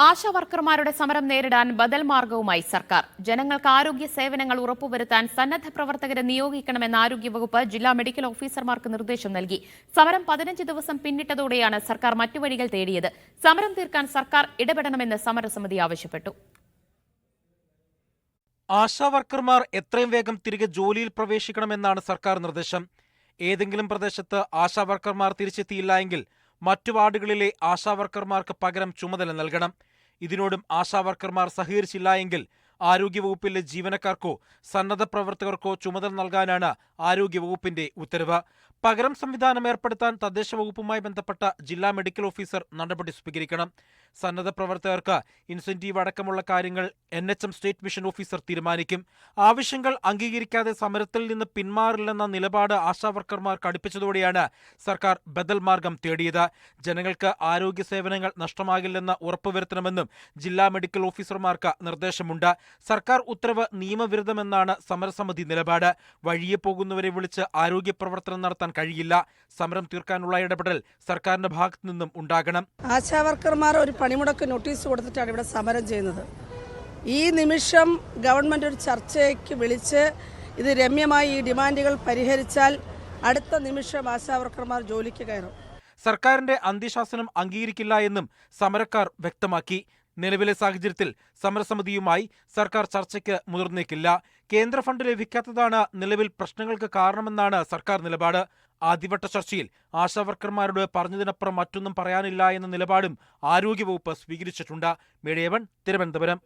ആശാവർക്കർമാരുടെ സമരം നേരിടാൻ ബദൽ മാർഗവുമായി സർക്കാർ. ജനങ്ങൾക്ക് ആരോഗ്യ സേവനങ്ങൾ ഉറപ്പുവരുത്താൻ സന്നദ്ധ പ്രവർത്തകരെ നിയോഗിക്കണമെന്ന് ആരോഗ്യവകുപ്പ് ജില്ലാ മെഡിക്കൽ ഓഫീസർമാർക്ക് നിർദ്ദേശം നൽകി. സമരം 15 ദിവസം പിന്നിട്ടതോടെയാണ് സർക്കാർ മറ്റു വഴികൾ തേടിയത്. സമരം തീർക്കാൻ സർക്കാർ ഇടപെടണമെന്ന് സമരസമിതി ആവശ്യപ്പെട്ടു. ആശാവർക്കർമാർ എത്രയും വേഗം തിരികെ ജോലിയിൽ പ്രവേശിക്കണമെന്നാണ് സർക്കാർ നിർദ്ദേശം. ഏതെങ്കിലും പ്രദേശത്ത് ആശാവർക്കർമാർ തിരിച്ചെത്തിയില്ല എങ്കിൽ മറ്റു വാർഡുകളിലെ ആശാവർക്കർമാർക്ക് പകരം ചുമതല നൽകണം. ഇതിനോടും ആശാവർക്കർമാർ സഹകരിച്ചില്ല എങ്കിൽ ആരോഗ്യവകുപ്പിലെ ജീവനക്കാർക്കോ സന്നദ്ധ പ്രവർത്തകർക്കോ ചുമതല നൽകാനാണ് ആരോഗ്യവകുപ്പിന്റെ ഉത്തരവ്. പകരം സംവിധാനം ഏർപ്പെടുത്താൻ തദ്ദേശ വകുപ്പുമായി ബന്ധപ്പെട്ട ജില്ലാ മെഡിക്കൽ ഓഫീസർ നടപടി സ്വീകരിക്കണം. സന്നദ്ധ പ്രവർത്തകർക്ക് ഇൻസെന്റീവ് അടക്കമുള്ള കാര്യങ്ങൾ NHM സ്റ്റേറ്റ് മിഷൻ ഓഫീസർ തീരുമാനിക്കും. ആവശ്യങ്ങൾ അംഗീകരിക്കാതെ സമരത്തിൽ നിന്ന് പിന്മാറില്ലെന്ന നിലപാട് ആശാവർക്കർമാർ കടുപ്പിച്ചതോടെയാണ് സർക്കാർ ബദൽ മാർഗം തേടിയത്. ജനങ്ങൾക്ക് ആരോഗ്യ സേവനങ്ങൾ നഷ്ടമാകില്ലെന്ന് ഉറപ്പുവരുത്തണമെന്നും ജില്ലാ മെഡിക്കൽ ഓഫീസർമാർക്ക് നിർദ്ദേശമുണ്ട്. സർക്കാർ ഉത്തരവ് നിയമവിരുദ്ധമെന്നാണ് സമരസമിതി നിലപാട്. വഴിയെ പോകുന്നവരെ വിളിച്ച് ആരോഗ്യ പ്രവർത്തനം നടത്താൻ കഴിയില്ല. സമരം തീർക്കാനുള്ള ഇടപെടൽ സർക്കാരിന്റെ ഭാഗത്തു നിന്നും ഉണ്ടാകണം. ആശാവർക്കർമാർ ഒരു പണിമുടക്ക് നോട്ടീസ് കൊടുത്തിട്ടാണ് ഇവിടെ സമരം ചെയ്യുന്നത്. ഈ നിമിഷം ഗവൺമെന്റ് ഒരു ചർച്ചയ്ക്ക് വിളിച്ച് ഇത് രമ്യമായി ഈ ഡിമാൻഡുകൾ പരിഹരിച്ചാൽ അടുത്ത നിമിഷം ആശാവർക്കർമാർ ജോലിക്ക് കയറും. സർക്കാരിന്റെ അന്ത്യശാസനം അംഗീകരിക്കില്ല എന്നും സമരക്കാർ വ്യക്തമാക്കി. നിലവിലെ സാഹചര്യത്തിൽ സമരസമിതിയുമായി സർക്കാർ ചർച്ചയ്ക്ക് മുതിർന്നേക്കില്ല. കേന്ദ്ര ഫണ്ട് ലഭിക്കാത്തതാണ് നിലവിൽ പ്രശ്നങ്ങൾക്ക് കാരണമെന്നാണ് സർക്കാർ നിലപാട്. ആദ്യവട്ട ചർച്ചയിൽ ആശാവർക്കർമാരോട് പറഞ്ഞതിനപ്പുറം മറ്റൊന്നും പറയാനില്ല എന്ന നിലപാടും ആരോഗ്യവകുപ്പ് സ്വീകരിച്ചിട്ടുണ്ട്. മീഡിയ 1 തിരുവനന്തപുരം.